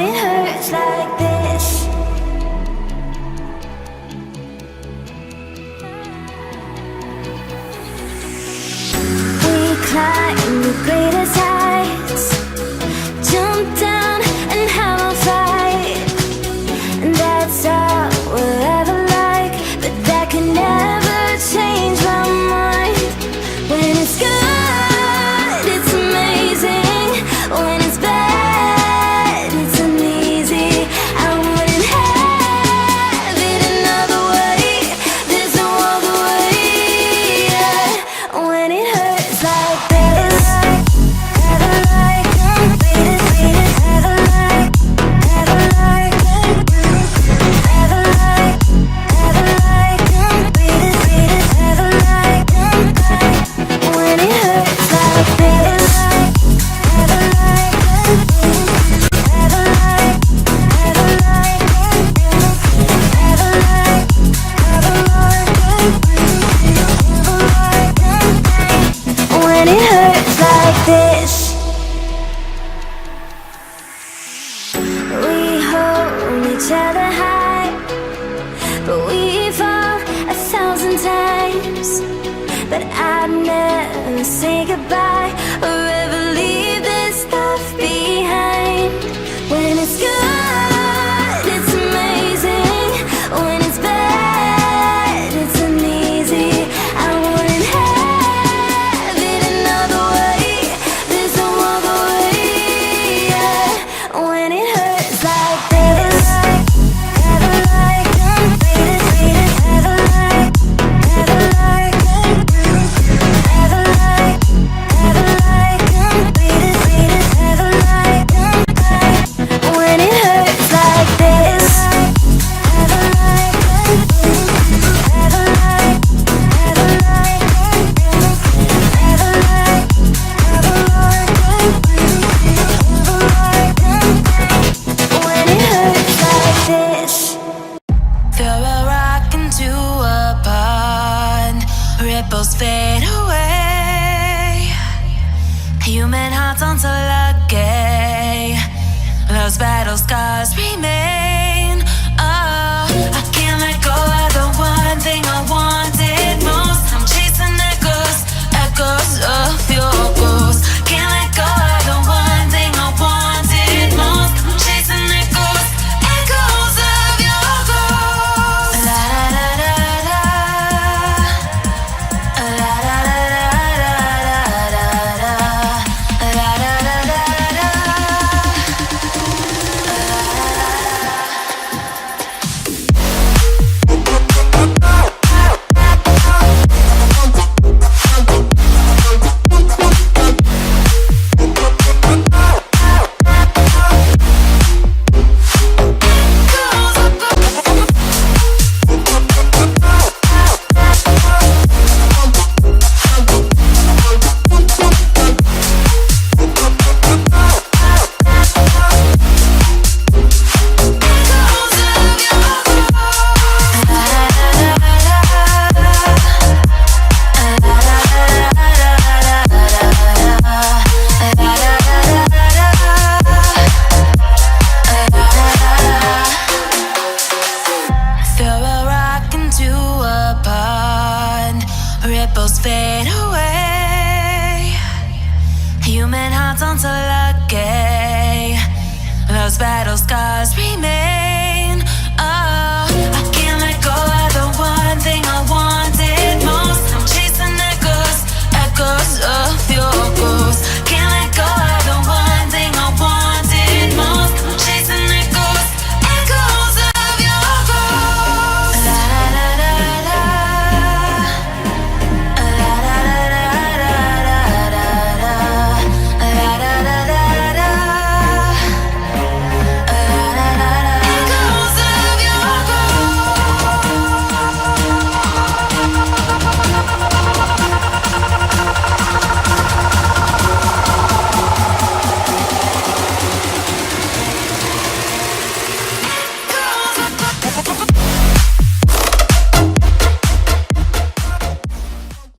when it hurts like this. We climb the greatest heights, jump down and have a fight, and that's all we'll ever like. But that can never change my mind. When it's good, it's amazing. When it's bad, it's uneasy. I wouldn't have it another way. There's no other way. Yeah. When it hurts like this, ever like, beat it, ever like, ever like, ever like, ever like, beat it, ever like. When it hurts like this, ever like, ever like, ever like, ever like, ever like, when it hurts like this. We hold each other high, but we fall 1,000 times. But I'd never say goodbye or ever leave this stuff behind. When it's good, it's amazing. When it's bad, it's uneasy. I wouldn't have it another way. There's no other way. Yeah. When it hurts like this, ever like, beat it, ever like, ever like, ever like, ever like, beat it, ever like. When it hurts like this, ever like, ever like, ever like, ever like, ever like, when it hurts like this. Feel we're rocking to a pond, ripples fade away. Human hearts aren't so lucky. Love's battle scars remain. Oh, I can't let go of the one thing I wanted most. I'm chasing echoes, echoes of your ghost. Can't let go of the one thing I wanted most. I'm chasing echoes, echoes of your ghost. La da da da da, la da da da da da da, la da da da da. Feel we're rocking to a pond, ripples fade away. Human hearts aren't so lucky. Love's battle scars remain.